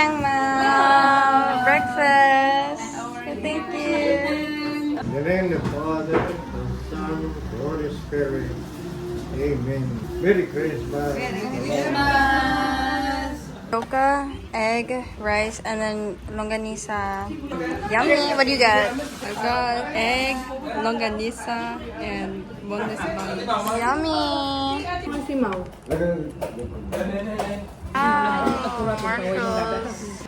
Ninang Ma. Breakfast. Thank you. In the name of the Father, the Son, the Holy Spirit. Amen. Merry Christmas. Roka, egg, rice, and then longanisa. Yummy. What do you got? I got egg, longanisa, and boneless buns. Yummy. Marshmallows.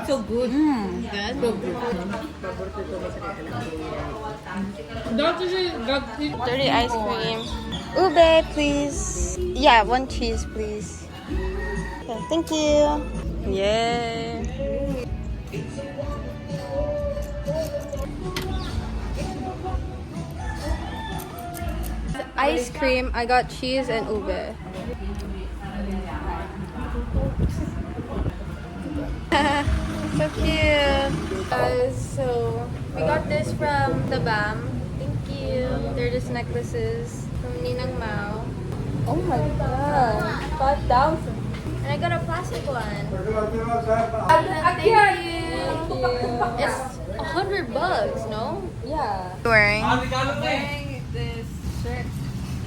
So good. Dirty ice cream. Ube, please. Yeah, one cheese, please. Okay, thank you. Yay. Ice cream. I got cheese and ube. So cute. Guys, so we got this from the BAM. Thank you. They're just necklaces from Ninang Mao. Oh my god. 5,000. And I got a plastic one. Thank you. It's $100, no? Yeah. Wearing. Wearing this shirt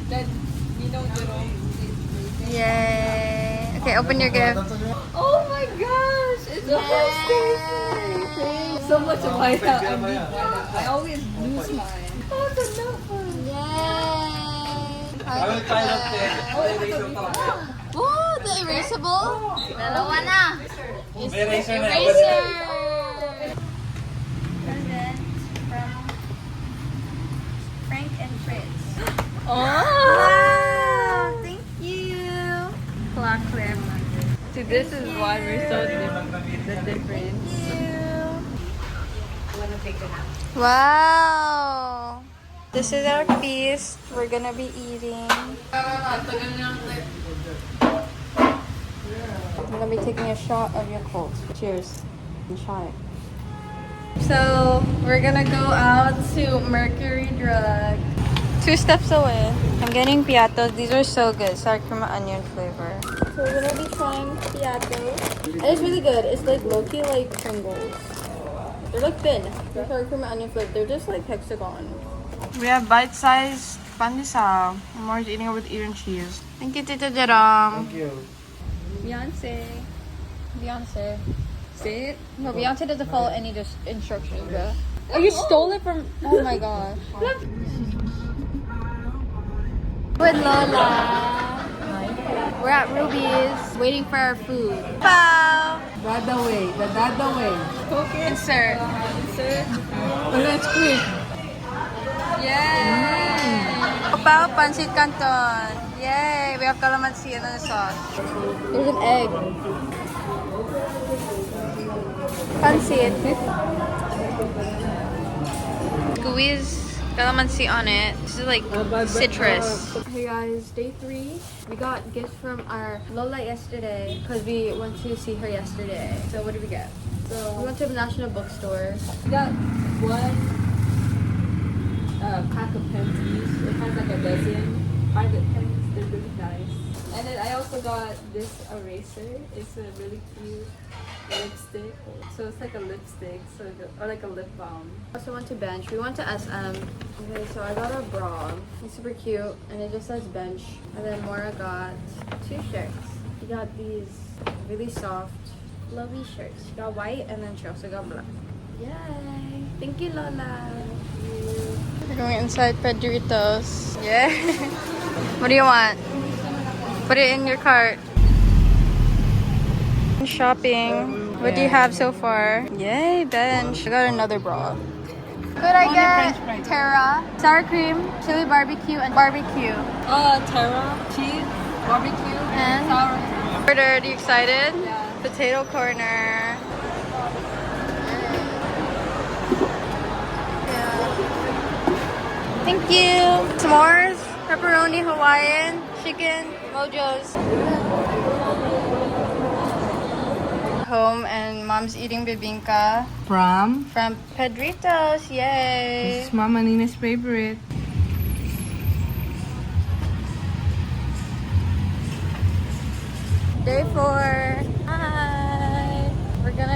that Yay. Okay, open your gift. Oh my gosh! It's a birthday! So much of mine out. I always lose mine. Oh, the notebook! Yay! Oh, the erasable? Dalawa na! It's eraser! Present from Frank and Fritz. Oh! Thank you! Clock clip. See, this is why we're so the difference. Wow! This is our feast. We're gonna be eating. I'm gonna be taking a shot of Yakult. Cheers. And shot it. So, we're gonna go out to Mercury Drug. 2 steps away. I'm getting piatos. These are so good. Sour cream and onion flavor. So we're gonna be trying piatos. And it's really good. It's like low-key like Pringles. They're like thin. They're sour cream and onion flavor. They're just like hexagon. We have bite-sized pandesal. Mars eating it with Eden cheese. Thank you, Tita Jerome. Thank you. Beyonce. Beyonce. Say it. No, Beyonce doesn't follow any instructions, bro. Oh, you stole it from... Oh my gosh. With Lola. We're at Ruby's, waiting for our food. Pow! Dada way. The dada way. Insert. Let's quick. Yay! Pow, pancit canton. Yay! We have calamansi and the sauce. There's an egg. Pancit. Squeeze calamansi on it. This is like citrus. Hey guys, day 3. We got gifts from our Lola yesterday because we went to see her yesterday. So what did we get? So we went to the National Bookstore. We got one pack of pencils. It has like a dozen private pens. They're really nice. And then I also got this eraser. It's a really cute lipstick. So it's like a lipstick, or like a lip balm. We also went to Bench. We went to SM. Okay, so I got a bra. It's super cute, and it just says Bench. And then Mora got 2 shirts. She got these really soft, flowy shirts. She got white, and then she also got black. Yay! Thank you, Lola. We're going inside Pedritos. Yeah. What do you want? Put it in your cart. Shopping. What do you have so far? Yay, Bench. I got another bra. Could I get Terra, sour cream, chili barbecue, and barbecue? Terra, cheese, barbecue, And sour. ordered. Are you excited? Yeah. Potato corner. Yeah. Thank you. S'mores, pepperoni, Hawaiian, chicken, Mojo's. Home and mom's eating bibingka From? from Pedritos. Yay! This is Mama Nina's favorite. Day 4.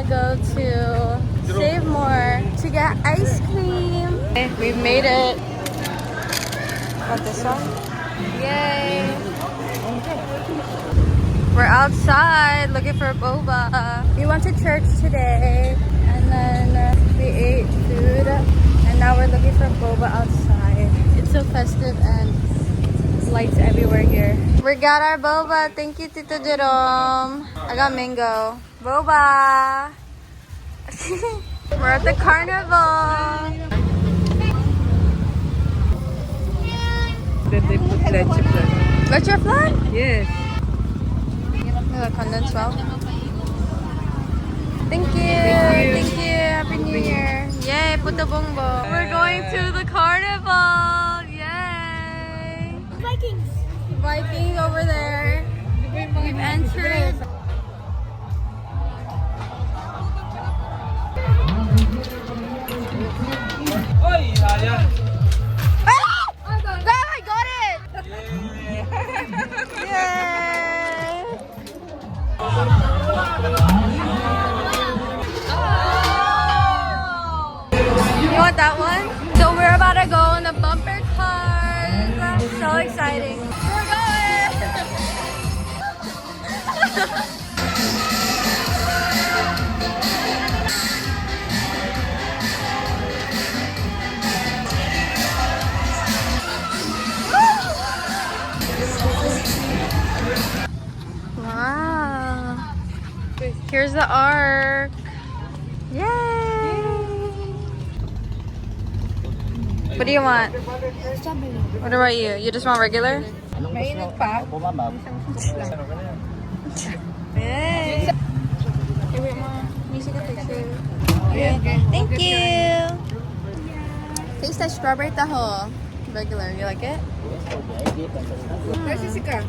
gonna go to Save More to get ice cream. Okay, we've made it. What, this one? Yay! We're outside looking for boba. We went to church today and then we ate food and now we're looking for boba outside. It's so festive and lights everywhere here. We got our boba. Thank you, Tito Jerome. I got mango. Boba! We're at the Carnival. Then they put leche flan. Leche flan? Yes. The condensed milk. Thank you. Thank you. Happy New Year. Yay, puto bongbong. We're going to the Carnival. Yay. Vikings. Vikings over there. We've entered. I got it! Yay! You want that one? So we're about to go on the bumper cars. So exciting. We're going! Wow. Here's the arc. Yay! What do you want? What about you? You just want regular? Mainit pa. Yay! Hey, wait, Mom. Can you take a picture? Okay. Thank you! Taste that strawberry taho. Regular. You like it? Nasisika.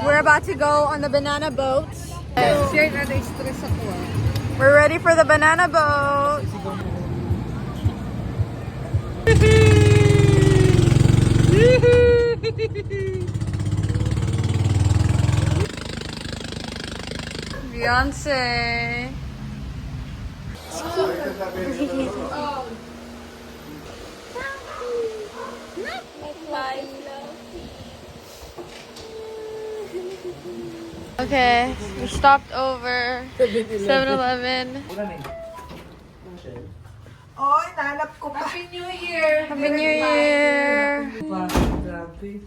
We're about to go on the banana boat. Share na na-stress ako. We're ready for the banana boat. Beyonce. Okay, we stopped over 7-Eleven. Oy, nanap ko pa. Happy New Year! Happy New Year! Grabe.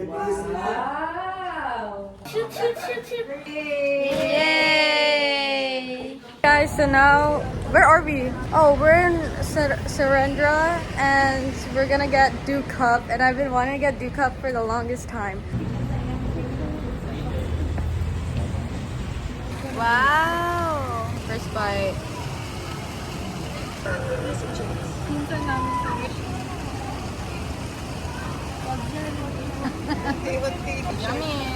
Wow! Shoot, shoot, shoot, shoot. Yay! Guys, so now, where are we? Oh, we're in Serendra and we're gonna get Duke Cup and I've been wanting to get Duke Cup for the longest time. Wow! First bite. Yummy!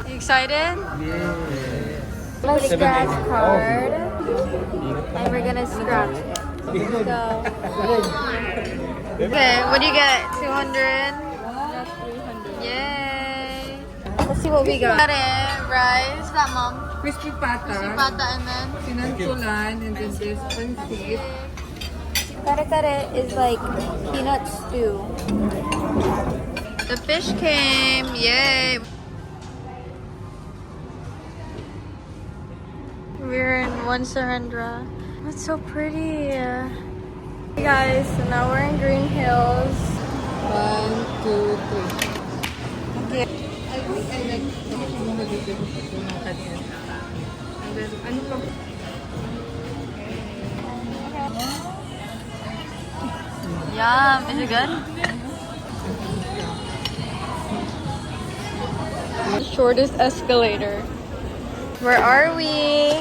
You excited? Yeah. Let's scratch card. And we're gonna scratch it. Let's go. Okay, what do you get? 200? Yay! Let's see what we got. Got it, rice. That mom. Crispy pata. Crispy pata and then Sinantulan, and then this pancit. kare kare is like peanut stew. The fish came. Yay! We're in one Serendra. That's so pretty. Hey guys, so now we're in Greenhills. 1, 2, 3. Okay. I like mga dito ng kanyan. And then, ano pa? Yum. Is it good? Shortest escalator. Where are we?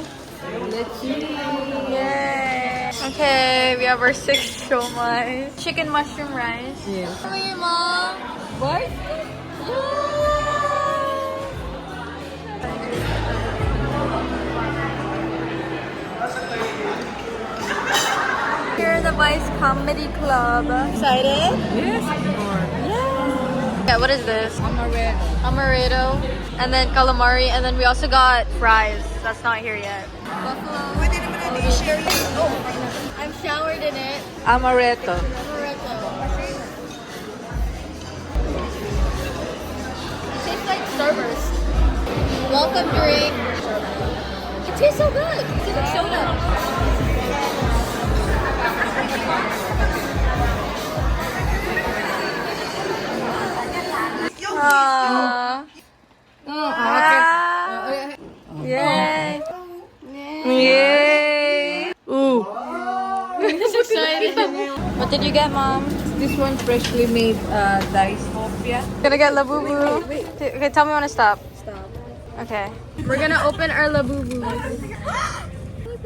Let's see. Yay. Okay, we have our 6 siomai. Chicken mushroom rice. Yeah. Come here, Mom. What? Here in the Vice Comedy Club. Excited? Yes. Yeah, what is this? Amaretto. Amaretto. And then calamari. And then we also got fries. That's not here yet. Buffalo. Pwede naman natin i-share yun. Oh, I'm showered in it. Amaretto. Amaretto. It tastes like Starburst. Welcome drink. It tastes so good. It tastes like soda. Aww. Ah. Yay. Yay. Ooh. It's exciting. What did you get, Mom? This one freshly made diced hopia. Gonna get labubu. Okay, tell me when to stop. Stop. Okay. We're gonna open our labubu.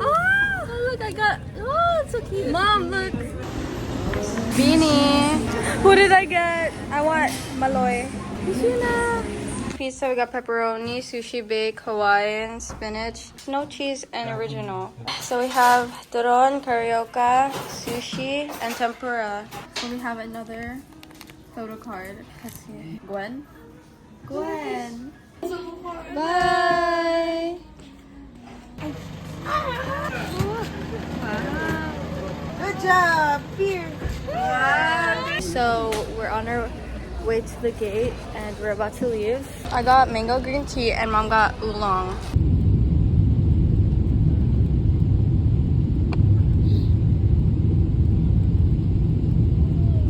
Oh, look, I got. Oh, it's so cute. Mom, look. Beanie. What did I get? I want Maloy. Pizza, we got pepperoni, sushi bake, Hawaiian, spinach, no cheese, and original. So we have turon, carioca, sushi, and tempura. So we have another photo card. Kasi Gwen? Gwen! Bye! good job. Here. So we're on our way to the gate and we're about to leave. I got mango green tea and Mom got oolong.